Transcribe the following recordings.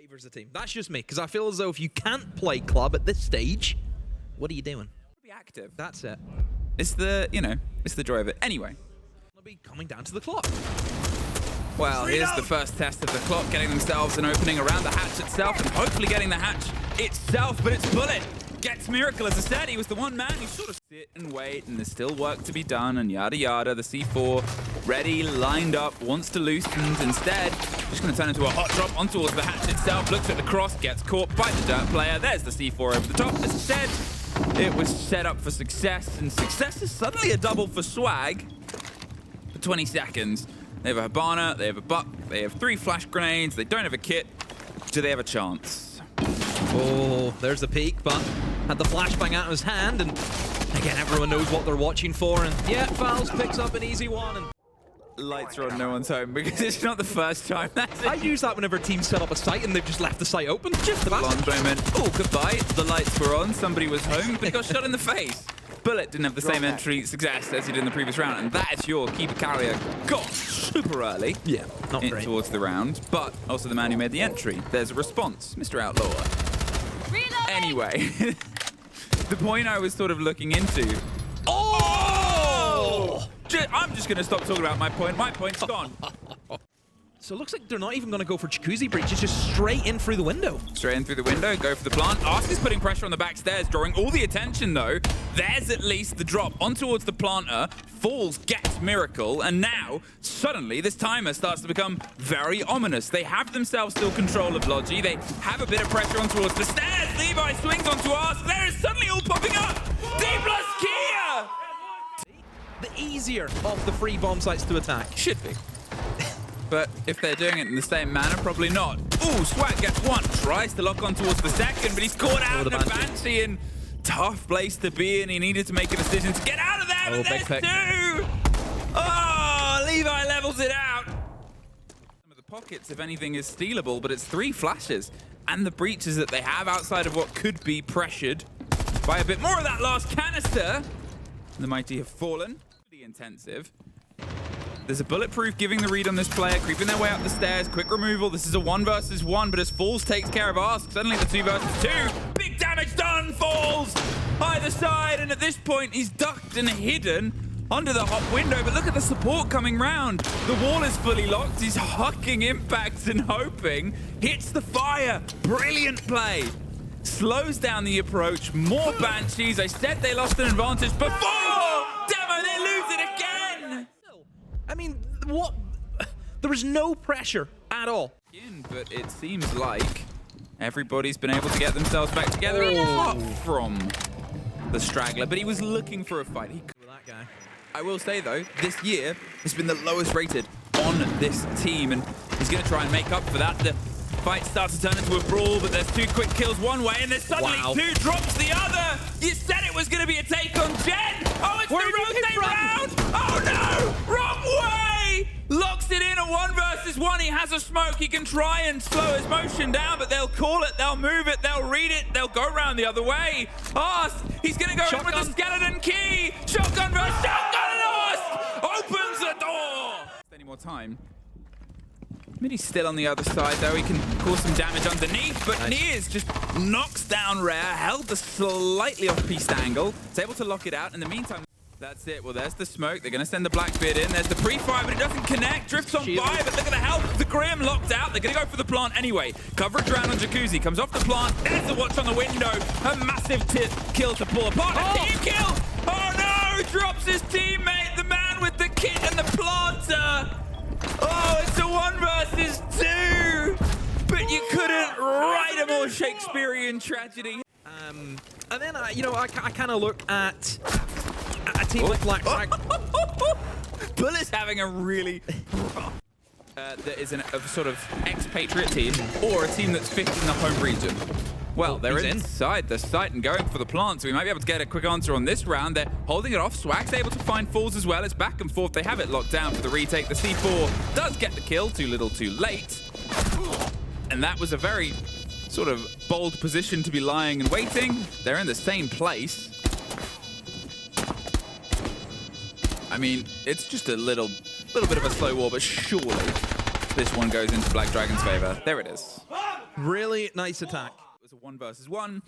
Favors the team. That's just me, because I feel as though if you can't play club at this stage, what are you doing? Be active. That's it. It's the, it's the joy of it. Anyway. They'll be coming down to the clock. Well, here's the first test of the clock, getting themselves an opening around the hatch itself, and hopefully getting the hatch itself, but it's Bullet. Gets Miracle, as I said, he was the one man who sort of sit and wait, and there's still work to be done, and yada yada. The C4 ready, lined up, wants to loosen, instead, just going to turn into a hot drop on towards the hatch itself, looks at the cross, gets caught by the Dirt player. There's the C4 over the top. As I said, it was set up for success, and success is suddenly a double for Swag for 20 seconds. They have a Hibana, they have a Buck, they have 3 flash grenades, they don't have a kit. Do they have a chance? Oh, there's the peek, but had the flashbang out of his hand, and again, everyone knows what they're watching for, and yeah, Fouls picks up an easy one. And lights are on no one's home because it's not the first time that's it. I use that whenever teams set up a site and they've just left the site open. Just the blonde moment. Oh, goodbye. The lights were on, somebody was home, but got shot in the face. Bullet didn't have the same entry success as he did in the previous round, and that is your keeper carrier. Got super early. Yeah, not great. Towards the round, but also the man who made the entry. There's a response, Mr. Outlaw. Anyway, the point I was sort of looking into. Oh! I'm just going to stop talking about my point. My point's gone. So it looks like they're not even going to go for Jacuzzi breach. It's just straight in through the window. Straight in through the window, go for the plant. Ask is putting pressure on the back stairs, drawing all the attention though. There's at least the drop on towards the planter. Falls, gets Miracle, and now, suddenly, this timer starts to become very ominous. They have themselves still control of Logi. They have a bit of pressure on towards the stairs. Levi swings onto Ask. There is suddenly all popping up. Dplus Kia! The easier of the free bomb sites to attack. Should be. But if they're doing it in the same manner, probably not. Ooh, Swag gets one. Tries to lock on towards the second, but he's caught out in a Banshee, and tough place to be in. He needed to make a decision to get out of there, but there's 2! Oh, Levi levels it out. Some of the pockets, if anything, is stealable, but it's 3 flashes. And the breaches that they have outside of what could be pressured by a bit more of that last canister. The mighty have fallen. Pretty intensive. There's a Bulletproof giving the read on this player, creeping their way up the stairs. Quick removal. This is a 1 versus 1, but as Falls takes care of Ask, suddenly the 2 versus 2. Big damage done, Falls! Either side, and at this point, he's ducked and hidden under the hop window, but look at the support coming round. The wall is fully locked. He's hucking impacts and hoping. Hits the fire. Brilliant play. Slows down the approach. More Banshees. I said they lost an advantage before! Demo, they lose it again! I mean, what? There was no pressure at all. But it seems like everybody's been able to get themselves back together apart from the straggler, but he was looking for a fight. That guy. I will say, though, this year has been the lowest rated on this team, and he's going to try and make up for that. The fight starts to turn into a brawl, but there's 2 quick kills one way, and there's suddenly 2 drops the other. You said it was going to be a take on Jen. Oh, it's the rotate round. Oh, no. Wrong way. Locks it in a 1 versus 1. He has a smoke. He can try and slow his motion down, but they'll call it. They'll move it. They'll read it. They'll go around the other way. Ask. He's going to go in with the skeleton key. Shotgun versus shotgun, and Ask opens the door. Any more time? He's still on the other side, though. He can cause some damage underneath, but Niers just knocks down Rare, held the slightly off-piste angle. It's able to lock it out. In the meantime, that's it. Well, there's the smoke. They're going to send the Blackbeard in. There's the pre-fire, but it doesn't connect. Drifts on by, but look at the health. The Grim locked out. They're going to go for the plant anyway. Coverage round on Jacuzzi. Comes off the plant. There's the watch on the window. A massive kill to pull apart. A team kill! Oh, no! Drops his teammate, the man with the kit and the planter. Oh, it's a 1 versus 2! But you couldn't write a more Shakespearean tragedy. And then, I kind of look at a team like Black Flag. Bullet's having a really rough. That is a sort of expatriate team, or a team that's fit in the home region. Well, they're inside the site and going for the plant, so we might be able to get a quick answer on this round. They're holding it off. Swag's able to find Falls as well. It's back and forth. They have it locked down for the retake. The C4 does get the kill. Too little, too late. And that was a very sort of bold position to be lying and waiting. They're in the same place. I mean, it's just a little bit of a slow war, but surely this one goes into Black Dragon's favor. There it is. Really nice attack. It was a 1 versus 1.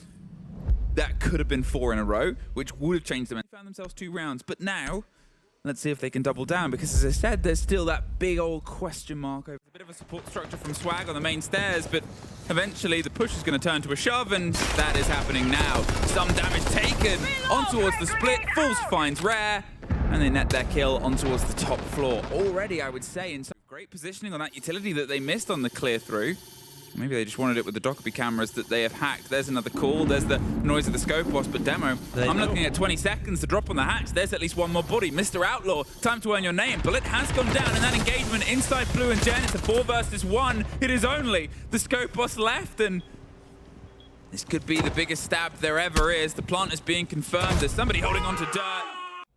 That could have been 4 in a row, which would have changed them. They found themselves 2 rounds, but now let's see if they can double down, because as I said, there's still that big old question mark over. A bit of a support structure from Swag on the main stairs, but eventually the push is going to turn to a shove, and that is happening now. Some damage taken on towards the split. Falls finds Rare, and they net their kill on towards the top floor. Already, I would say, in some great positioning on that utility that they missed on the clear through. Maybe they just wanted it with the Dockerby cameras that they have hacked. There's another call. There's the noise of the scope boss, but Demo. I'm looking at 20 seconds to drop on the hatch. There's at least one more body. Mr. Outlaw, time to earn your name. Bullet has gone down in that engagement inside Blue and Jen. It's a 4 versus 1. It is only the scope boss left, and this could be the biggest stab there ever is. The plant is being confirmed. There's somebody holding on to dirt.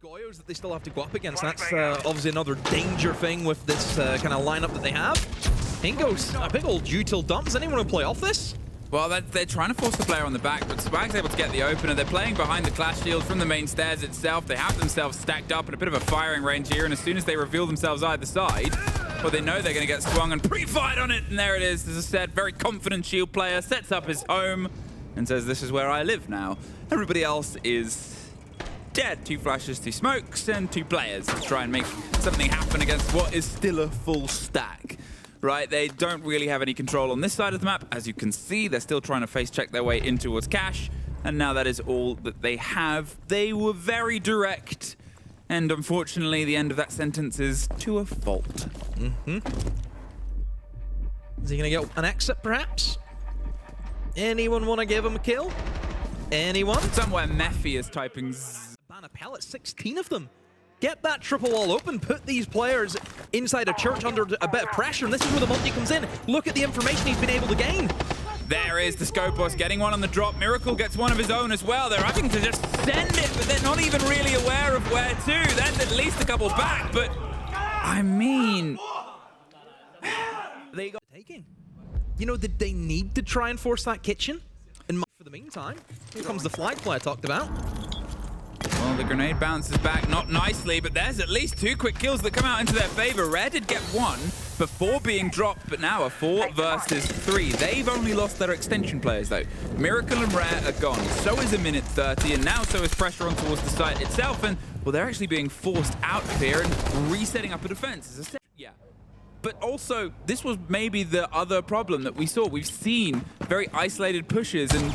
Goyos that they still have to go up against. That's obviously another danger thing with this kind of lineup that they have. Ingo's a big old util dump. Does anyone want to play off this? Well, they're trying to force the player on the back, but Swag's able to get the opener. They're playing behind the clash shield from the main stairs itself. They have themselves stacked up in a bit of a firing range here, and as soon as they reveal themselves either side, well, they know they're going to get swung and pre-fired on it, and there it is. As I said, very confident shield player, sets up his home and says, this is where I live now. Everybody else is dead. 2 flashes, 2 smokes, and 2 players to try and make something happen against what is still a full stack. Right, they don't really have any control on this side of the map. As you can see, they're still trying to face check their way in towards cash, and now that is all that they have. They were very direct, and unfortunately, the end of that sentence is to a fault. Is he gonna get an exit, perhaps? Anyone want to give him a kill? Anyone? Somewhere Mephi is typing Ban a pellet, 16 of them. Get that triple wall open, put these players inside a church under a bit of pressure, and this is where the multi comes in. Look at the information he's been able to gain. There is the scope boss getting one on the drop. Miracle gets one of his own as well. They're having to just send it, but they're not even really aware of where to. There's at least a couple back, but I mean, they got taking. You know, did they need to try and force that kitchen? And for the meantime, here comes the flag play I talked about. Well, the grenade bounces back, not nicely, but there's at least 2 quick kills that come out into their favor. Rare did get 1 before being dropped, but now a 4 versus 3. They've only lost their extension players, though. Miracle and Rare are gone. So is a minute 30, and now so is pressure on towards the site itself. And, well, they're actually being forced out of here and resetting up a defense. Yeah. But also, this was maybe the other problem that we saw. We've seen very isolated pushes, and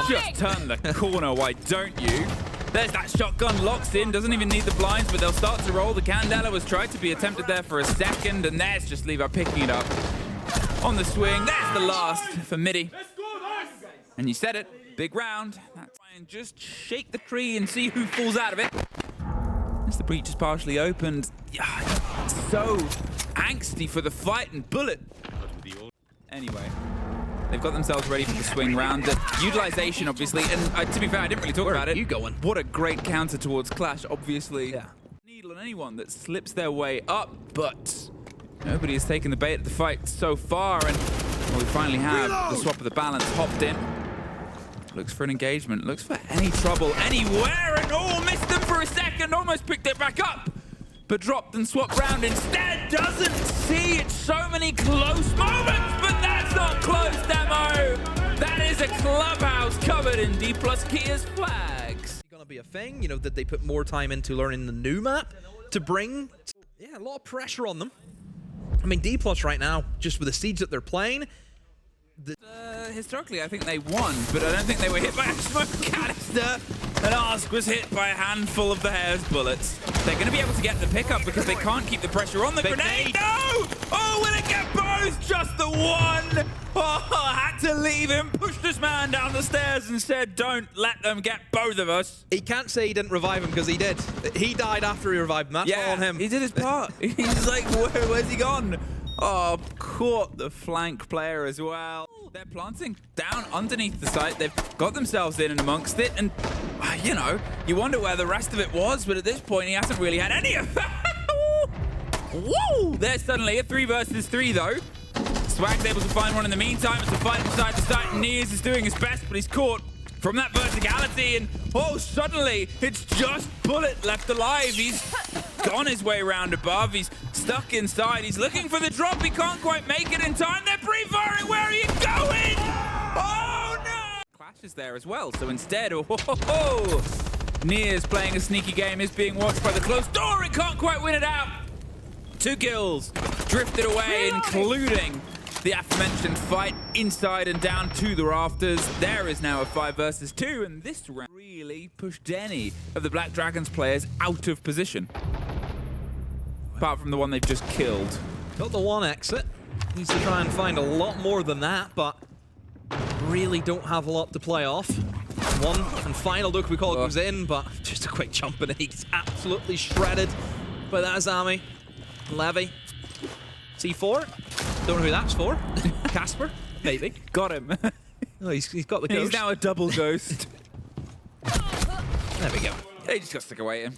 just turn the corner, why don't you? There's that shotgun, locks in, doesn't even need the blinds, but they'll start to roll. The Candela was tried to be attempted there for a second, and there's just Levi picking it up on the swing. There's the last for Midi. And you said it, big round. That's fine. Just shake the tree and see who falls out of it. As the breach is partially opened, so angsty for the fight, and Bullet. Anyway. They've got themselves ready for the swing round. The utilization, obviously, and to be fair, I didn't really talk about it. You going? What a great counter towards Clash, obviously. Yeah. Needle on anyone that slips their way up, but nobody has taken the bait of the fight so far, and well, we finally have the swap of the balance hopped in. Looks for an engagement, looks for any trouble anywhere, and missed them for a second, almost picked it back up, but dropped and swapped round instead. Doesn't see it. So many close moments, but that's not close, Demo. That is a clubhouse covered in Dplus Kia's flags. Gonna be a thing, you know, that they put more time into learning the new map to bring. Yeah, a lot of pressure on them. I mean, Dplus right now, just with the seeds that they're playing. Historically, I think they won, but I don't think they were hit by a smoke canister. And Ask was hit by a handful of the Hare's bullets. They're going to be able to get the pickup because they can't keep the pressure on the grenade. No! Oh, will it get both? Just the one! Oh, had to leave him, pushed this man down the stairs and said, don't let them get both of us. He can't say he didn't revive him because he did. He died after he revived him. That's all on him. He did his part. He's like, where's he gone? Oh, caught the flank player as well. They're planting down underneath the site. They've got themselves in and amongst it. And, you know, you wonder where the rest of it was. But at this point, he hasn't really had any of that. Woo! There's suddenly a 3 versus 3, though. Swag's able to find one in the meantime. It's a fight inside the site. And Niers is doing his best, but he's caught from that verticality. And, suddenly, it's just Bullet left alive. He's gone his way around above. He's stuck inside. He's looking for the drop. He can't quite make it in time. They're pre-firing. Where are you going? Is there as well. So instead, Near's playing a sneaky game, is being watched by the closed door and can't quite win it out. 2 kills drifted away, including the aforementioned fight inside and down to the rafters. There is now a 5 versus 2, and this round really pushed any of the Black Dragons players out of position. Apart from the one they've just killed. Got the 1 exit. Needs to try and find a lot more than that, but really don't have a lot to play off. 1 and final look we call it goes in, but just a quick jump and he's absolutely shredded by that Azami. Levy. C4. Don't know who that's for. Casper? Maybe. Got him. Oh, he's got the ghost. He's now a double ghost. There we go. They just got stuck away.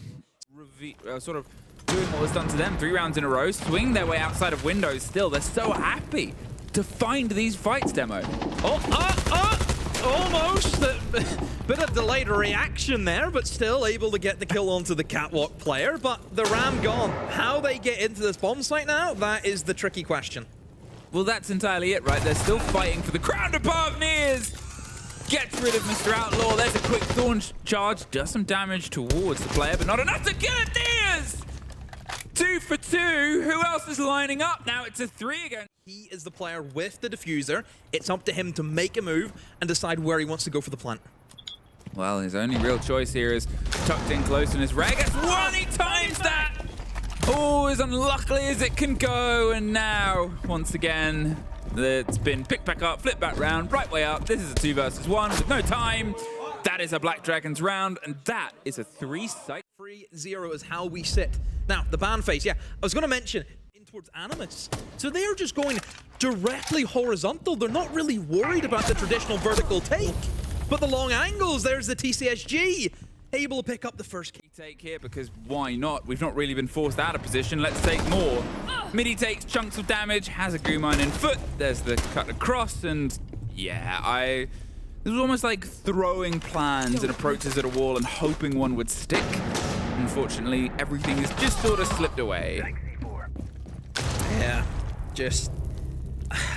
Sort of doing what was done to them 3 rounds in a row, swing their way outside of windows still. They're so happy to find these fights, Demo. Almost. Bit of delayed reaction there, but still able to get the kill onto the catwalk player. But the Ram gone. How they get into this bomb site now, that is the tricky question. Well, that's entirely it, right? They're still fighting for the crown above. Nears gets rid of Mr. Outlaw. There's a quick thorn charge. Does some damage towards the player, but not enough to kill it. Nears! 2 for 2. Who else is lining up? Now it's a 3 again. He is the player with the diffuser. It's up to him to make a move and decide where he wants to go for the plant. Well, his only real choice here is tucked in close, and his Ray gets 1. He times that. Oh, as unluckily as it can go. And now, once again, it's been picked back up, flipped back round, right way up. This is a 2 versus 1 with no time. That is a Black Dragons round, and that is a 3-site. 3-0 is how we sit. Now, the ban phase, yeah. I was going to mention in towards Animus. So they're just going directly horizontal. They're not really worried about the traditional vertical take. But the long angles, there's the TCSG. Able to pick up the first key take here, because why not? We've not really been forced out of position. Let's take more. Midi takes chunks of damage, has a Gumine in foot. There's the cut across, and yeah, this was almost like throwing plans and approaches at a wall and hoping one would stick. Unfortunately, everything has just sort of slipped away. Yeah, just...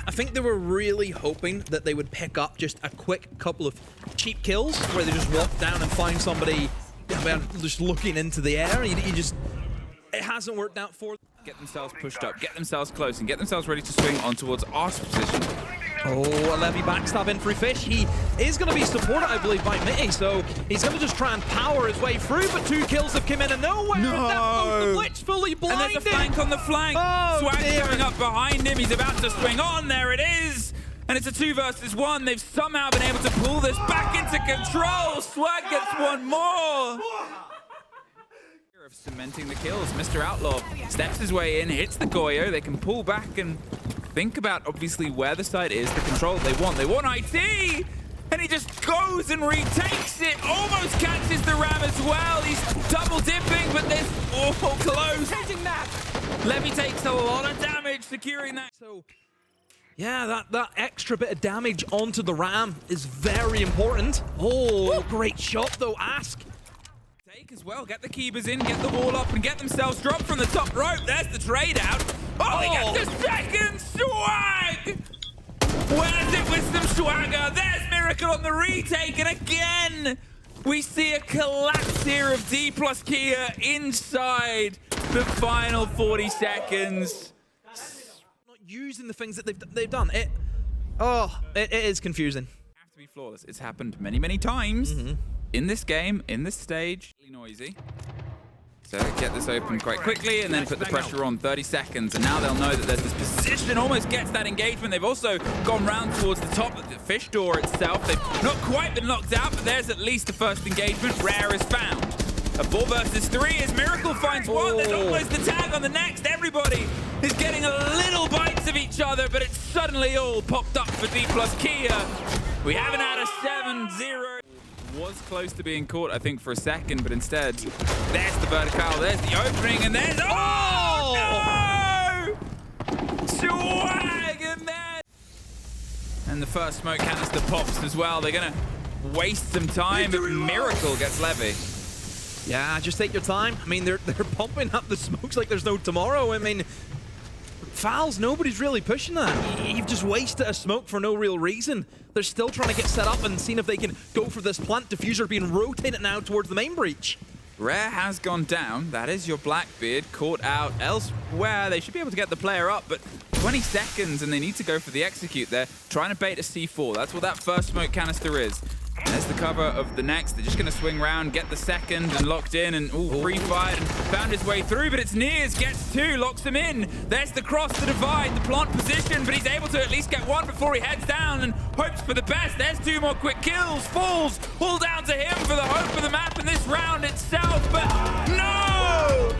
I think they were really hoping that they would pick up just a quick couple of cheap kills where they just walk down and find somebody just looking into the air. It hasn't worked out for them. Get themselves pushed up, get themselves close, and get themselves ready to swing on towards our position. Oh, a Levy backstab in through Fish. He is going to be supported, I believe, by Mitty, so he's going to just try and power his way through, but 2 kills have come in and nowhere. No. And that goes the Blitz fully blinded. And there's a flank on the flank. Oh, Swag's coming up behind him. He's about to swing on. There it is. And it's a 2 versus 1. They've somehow been able to pull this back into control. Swag gets 1 more. Of cementing the kills. Mr. Outlaw steps his way in, hits the Goyo. They can pull back and think about, obviously, where the site is, the control they want. They want IT! And he just goes and retakes it. Almost catches the Ram as well. He's double dipping, but this awful close. Levy takes a lot of damage, securing that. So, yeah, that extra bit of damage onto the Ram is very important. Oh, great shot, though. Ask. As well, get the keepers in, get the wall up, and get themselves dropped from the top rope. There's the trade out. Oh, he gets the second swag! Where's it with some swagger? There's Miracle on the retake, and again, we see a collapse here of Dplus Kia inside the final 40 seconds. Not using the things that they've done. It is confusing. Have to be flawless. It's happened many, many times. In this game, in this stage. Really noisy. So get this open quite quickly and then put the pressure on. 30 seconds, and now they'll know that there's this position, almost gets that engagement. They've also gone round towards the top of the fish door itself. They've not quite been locked out, but there's at least the first engagement. Rare is found. A 4 versus 3 as Miracle finds 1. There's almost the tag on the next. Everybody is getting a little bites of each other, but it's suddenly all popped up for Dplus Kia. We haven't had a 7-0. Was close to being caught, I think, for a second, but instead, there's the vertical, there's the opening, and there's... Oh, no! Swag in there! And the first smoke canister pops as well. They're going to waste some time, but Miracle gets Levy. Yeah, just take your time. I mean, they're pumping up the smokes like there's no tomorrow. I mean, Fouls, nobody's really pushing that. You've just wasted a smoke for no real reason. They're still trying to get set up and seeing if they can go for this plant diffuser being rotated now towards the main breach. Rare has gone down. That is your Blackbeard caught out elsewhere. They should be able to get the player up, but 20 seconds and they need to go for the execute there. Trying to bait a C4. That's what that first smoke canister is. There's the cover of the next. They're just going to swing around, get the second, and locked in, and pre-fired, and found his way through, but it's Nears, gets two, locks him in. There's the cross, the divide, the plant position, but he's able to at least get one before he heads down and hopes for the best. There's two more quick kills, falls, all down to him for the hope of the map in this round itself, but no!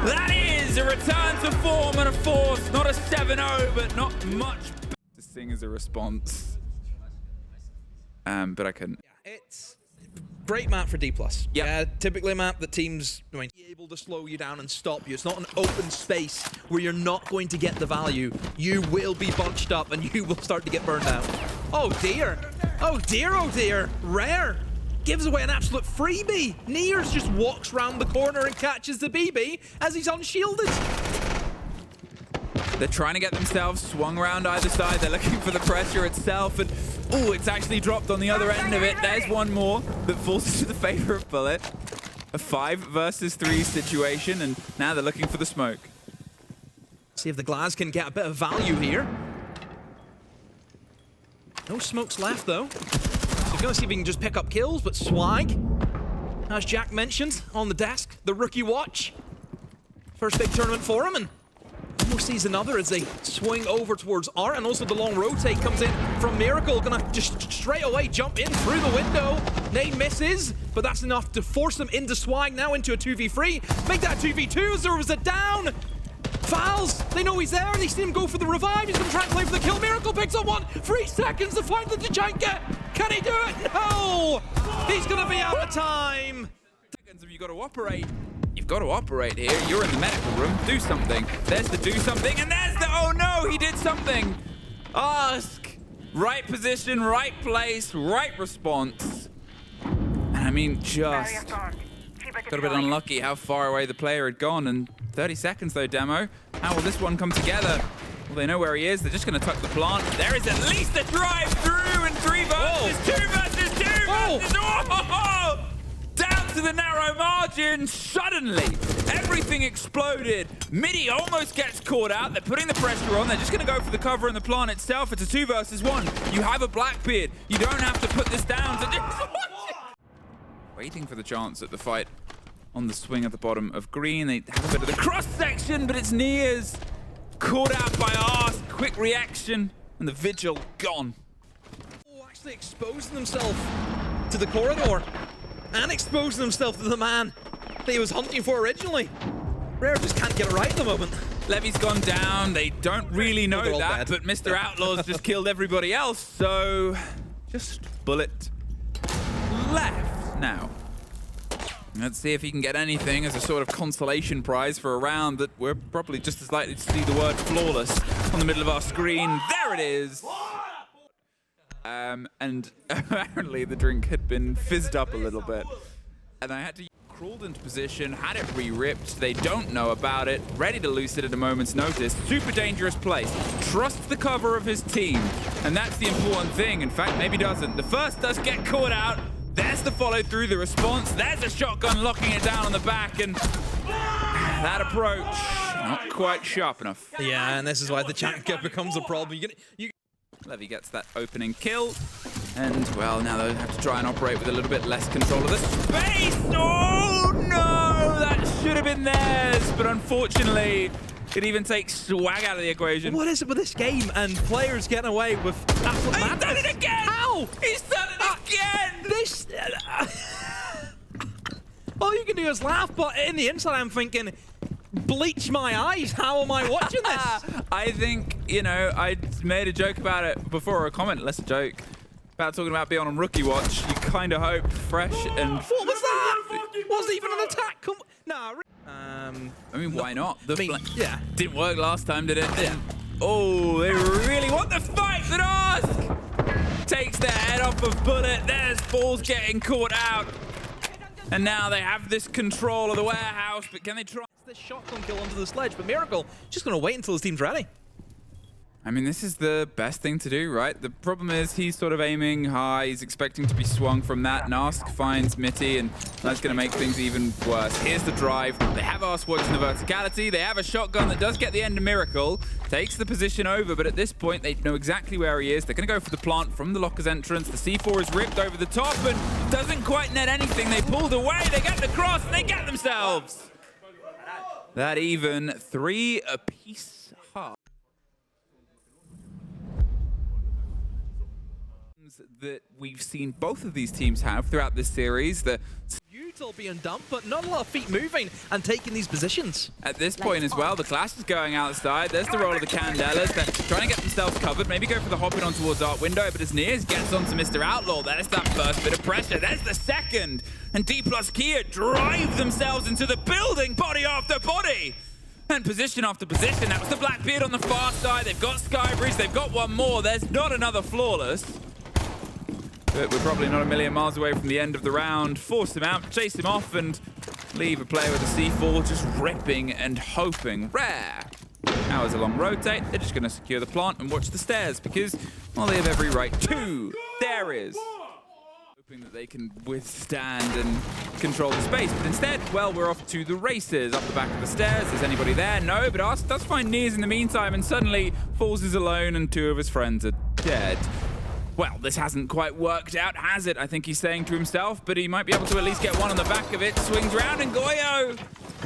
That is a return to form and a force, not a 7-0, but not much. To sing as a response. But I couldn't. Yeah, it's great map for Dplus. Yep. Yeah, typically a map that teams be able to slow you down and stop you. It's not an open space where you're not going to get the value. You will be bunched up and you will start to get burned out. Oh dear. Oh dear, oh dear. Rare gives away an absolute freebie. Nears just walks round the corner and catches the BB as he's unshielded. They're trying to get themselves swung around either side. They're looking for the pressure itself, and oh, it's actually dropped on the other end of it. There's one more that falls into the favor of Bullet. A 5 versus 3 situation, and now they're looking for the smoke. See if the Glaz can get a bit of value here. No smokes left, though. So we're going to see if he can just pick up kills, but Swag, as Jack mentioned, on the desk, the rookie watch. First big tournament for him, and almost sees another as they swing over towards Art, and also the long rotate comes in from Miracle, gonna just straight away jump in through the window. Nade misses, but that's enough to force them into Swag, now into a 2v3. Make that 2v2 as there was a down. Fouls, they know he's there, they see him go for the revive. He's gonna try and play for the kill. Miracle picks up one, 3 seconds to find the Tachanka. Can he do it? No! He's gonna be out of time. Seconds if you got to operate. You've got to operate here. You're in the medical room. Do something. There's the do something, and there's the oh no, he did something. Ask. Right position, right place, right response. And I mean, just got a bit unlucky how far away the player had gone. And 30 seconds though, Demo. How will this one come together? Well, they know where he is. They're just going to tuck the plant. There is at least a drive through, and 3 versus 2 versus 2 versus. Oh! Down to the narrow margin. Suddenly, everything exploded. Midi almost gets caught out. They're putting the pressure on. They're just going to go for the cover and the plant itself. It's a 2 versus 1. You have a Blackbeard. You don't have to put this down. Waiting for the chance at the fight on the swing at the bottom of green. They have a bit of the cross section, but it's Nears. Caught out by Ask. Quick reaction, and the Vigil gone. Oh, actually exposing himself to the corridor. And exposing himself to the man that he was hunting for originally. Rare just can't get it right at the moment. Levy's gone down. They don't really know that, dead. but Mr. Outlaw's just killed everybody else, so just Bullet left now. Let's see if he can get anything as a sort of consolation prize for a round that we're probably just as likely to see the word flawless on the middle of our screen. There it is. And apparently the drink had been fizzed up a little bit. And I had to crawled into position, had it re-ripped. They don't know about it. Ready to loose it at a moment's notice. Super dangerous place. Trusts the cover of his team. And that's the important thing. In fact, maybe doesn't. The first does get caught out. There's the follow through, the response. There's a shotgun locking it down on the back. And that approach, not quite sharp enough. Yeah, and this is why the Tachanka becomes a problem. Levy gets that opening kill, and well, now they'll have to try and operate with a little bit less control of the space. Oh no, that should have been theirs, but unfortunately, it even takes Swag out of the equation. What is it with this game and players getting away with absolute madness? He's done it again! How? He's done it again! This... all you can do is laugh, but in the inside I'm thinking, bleach my eyes, how am I watching this? I think, you know, I made a joke about it before, or a comment, less a joke, about talking about being on Rookie Watch. You kind of hope fresh and... What was that? Wasn't even an attack. Nah. I mean, why not? Yeah. Didn't work last time, did it? Yeah. Oh, they really want the fight, but Ask takes their head off of Bullet. There's Balls getting caught out. And now they have this control of the warehouse, but can they try? The this shotgun kill onto the sledge, but Miracle just going to wait until his team's ready. I mean, this is the best thing to do, right? The problem is he's sort of aiming high. He's expecting to be swung from that. Nask finds Mitty, and that's going to make things even worse. Here's the drive. They have Ask works in the verticality. They have a shotgun that does get the end of Miracle. Takes the position over, but at this point, they know exactly where he is. They're going to go for the plant from the locker's entrance. The C4 is ripped over the top and doesn't quite net anything. They pulled away. They get the cross, and they get themselves that even 3 apiece half. That we've seen both of these teams have throughout this series. The Util being dumped, but not a lot of feet moving and taking these positions. At this point as well, the Clash is going outside. There's the roll of the Candelas. They're trying to get themselves covered. Maybe go for the hopping on towards Art Window, but as Nears gets onto Mr. Outlaw, there's that first bit of pressure. There's the second. And Dplus Kia drive themselves into the building, body after body. And position after position. That was the Blackbeard on the far side. They've got Skybridge. They've got one more. There's not another Flawless. But we're probably not a million miles away from the end of the round. Force him out, chase him off, and leave a player with a C4 just ripping and hoping. Rare. Now as a long rotate, they're just going to secure the plant and watch the stairs because, well, they have every right to. There is. Hoping that they can withstand and control the space. But instead, well, we're off to the races. Up the back of the stairs. Is anybody there? No, but Ask does find Nears in the meantime, and suddenly Falls is alone and 2 of his friends are dead. Well, this hasn't quite worked out, has it? I think he's saying to himself, but he might be able to at least get one on the back of it. Swings round, and Goyo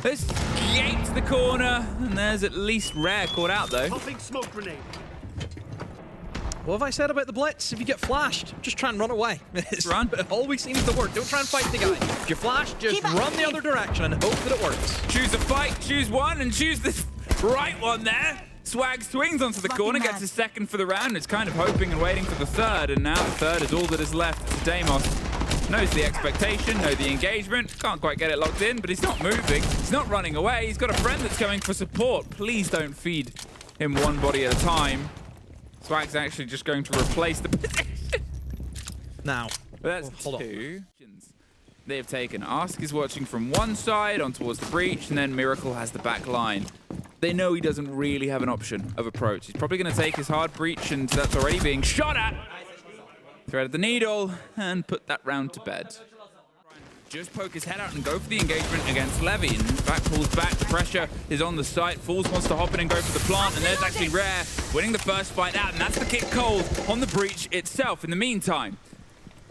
escapes the corner. And there's at least Rare caught out, though. Popping smoke grenade. What have I said about the Blitz? If you get flashed, just try and run away. Run. It always seems to work. Don't try and fight the guy. If you're flashed, just run the other direction and hope that it works. Choose a fight, choose one, and choose the right one there. Swag swings onto the corner, gets his second for the round. It's kind of hoping and waiting for the third, and now the third is all that is left. It's Deimos. Knows the expectation, knows the engagement. Can't quite get it locked in, but he's not moving. He's not running away. He's got a friend that's coming for support. Please don't feed him one body at a time. Swag's actually just going to replace the position. Now, But that's hold on. 2 they have taken. Ask is watching from one side on towards the breach, and then Miracle has the back line. They know he doesn't really have an option of approach. He's probably going to take his hard breach, and that's already being shot at. Threaded the needle and put that round to bed. Just poke his head out and go for the engagement against Levy. In fact, pulls back. The pressure is on the site. Falls wants to hop in and go for the plant, and there's actually Rare winning the first fight out, and that's the kick cold on the breach itself. In the meantime,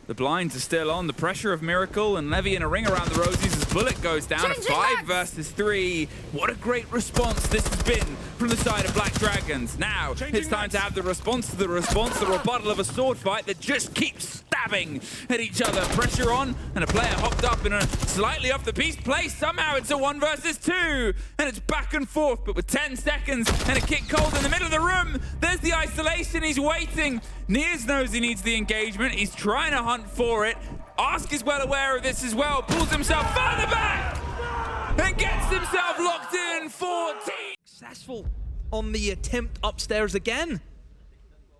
the blinds are still on. The pressure of Miracle and Levy in a ring around the Rosies as Bullet goes down. 5 versus 3. What a great response this has been from the side of Black Dragons. Now, it's time to have the response to the response, the rebuttal of a sword fight that just keeps stabbing at each other. Pressure on, and a player hopped up in a slightly off the piece place. Somehow it's a 1 versus 2, and it's back and forth, but with 10 seconds and a kick cold in the middle of the room, there's the isolation. He's waiting. Nears knows he needs the engagement. He's trying to hunt for it. Ask is well aware of this as well. Pulls himself further back and gets himself locked in. 14. Successful on the attempt upstairs again.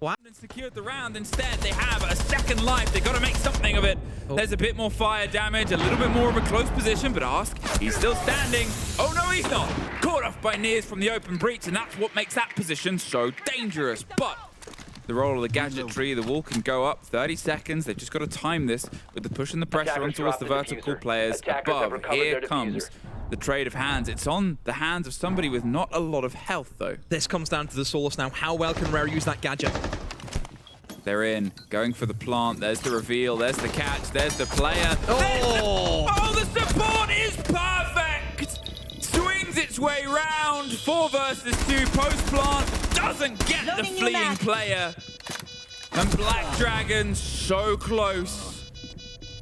Wow. And secured the round. Instead, they have a second life. They've got to make something of it. Oh. There's a bit more fire damage, a little bit more of a close position, but Ask, he's still standing. Oh, no, he's not. Caught off by Nears from the open breach, and that's what makes that position so dangerous. But the roll of the gadgetry, the wall can go up 30 seconds. They've just got to time this with the push and the pressure on towards the vertical players above. Here comes the trade of hands. It's on the hands of somebody with not a lot of health, though. This comes down to the Solus now. How well can Rare use that gadget? They're in, going for the plant. There's the reveal. There's the catch. There's the player. Oh! The support is perfect. Swings its way round. 4 versus 2. Post plant doesn't get the fleeing player. And Black Dragon so close.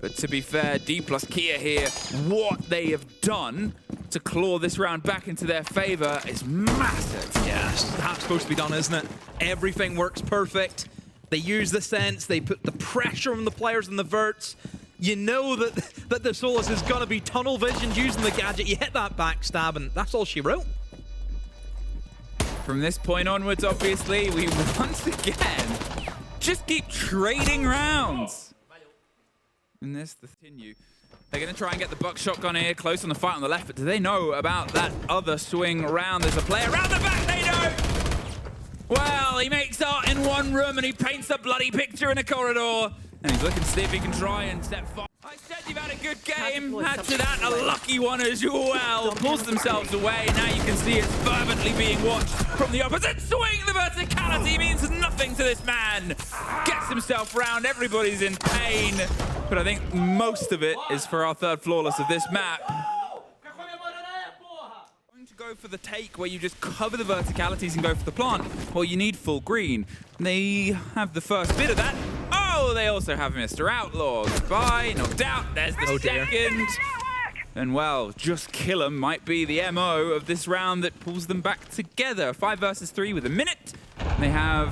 But to be fair, Dplus Kia here, what they have done to claw this round back into their favor is massive. Yes, that's supposed to be done, isn't it? Everything works perfect. They use the sense, they put the pressure on the players in the verts. You know that the Solus is going to be tunnel visioned using the gadget. You hit that backstab, and that's all she wrote. From this point onwards, obviously, we once again just keep trading rounds. And this the continue. They're going to try and get the buck shotgun here, close on the fight on the left, but do they know about that other swing around? There's a player around the back, they don't! Well, he makes art in one room and he paints a bloody picture in a corridor. And he's looking to see if he can try and step far. I said you've had a good game. Add to that a lucky one as well. Pulls themselves away. Now you can see it's fervently being watched from the opposite swing. The verticality means nothing to this man. Gets himself round. Everybody's in pain. But I think most of it is for our third flawless of this map. Going to go for the take where you just cover the verticalities and go for the plant. Well, you need full green. They have the first bit of that. Oh, they also have Mr. Outlaw. Goodbye, knocked out. There's the second. And well, just kill him might be the MO of this round that pulls them back together. 5 versus 3 with a minute. They have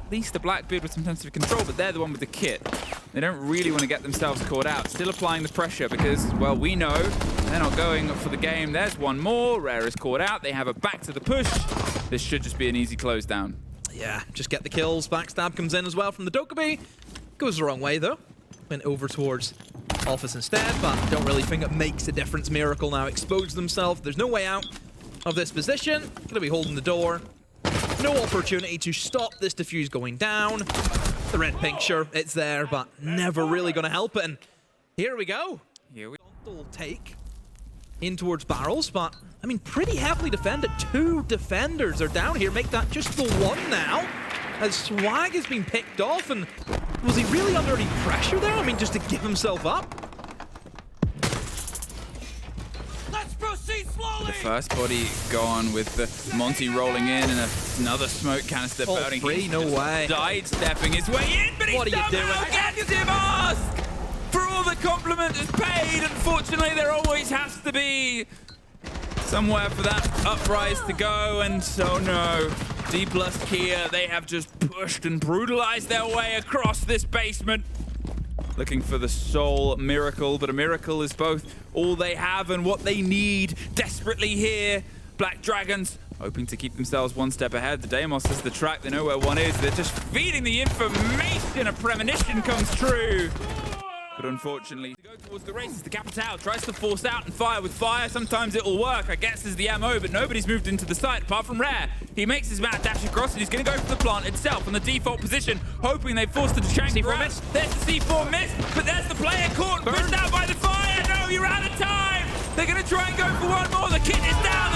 at least a Blackbeard with some sensitive control, but they're the one with the kit. They don't really want to get themselves caught out. Still applying the pressure because, well, we know they're not going for the game. There's one more. Rare is caught out. They have a back to the push. This should just be an easy close down. Yeah, just get the kills. Backstab comes in as well from the Dokkaebi. Goes the wrong way, though. Went over towards Office instead, but don't really think it makes a difference. Miracle now exposed themselves. There's no way out of this position. Gonna be holding the door. No opportunity to stop this defuse going down. The red pink, sure, it's there, but never really gonna help it. And here we go. Here we Will take in towards barrels, but I mean, pretty heavily defended. 2 defenders are down here. Make that just the 1 now, as Swag has been picked off. And was he really under any pressure there? I mean, just to give himself up. Let's proceed slowly. The first body gone with the Monty rolling in and another smoke canister burning. Free, no way. Sidestepping his way in, but he somehow gets him ask. For all the compliment is paid, unfortunately there always has to be somewhere for that uprise to go, and so no. Dplus Kia, they have just pushed and brutalized their way across this basement. Looking for the soul miracle, but a miracle is both all they have and what they need desperately here. Black Dragons hoping to keep themselves one step ahead. The Deimos is the track, they know where one is. They're just feeding the information. A premonition comes true. But unfortunately, to go towards the races, the Capital tries to force out and fire with fire. Sometimes it'll work, I guess, is the MO, but nobody's moved into the site apart from Rare. He makes his mad dash across and he's going to go for the plant itself in the default position, hoping they force the Chang C4 miss. There's the C4 miss, but there's the player caught and pushed out by the fire. No, you're out of time. They're going to try and go for one more. The kit is down.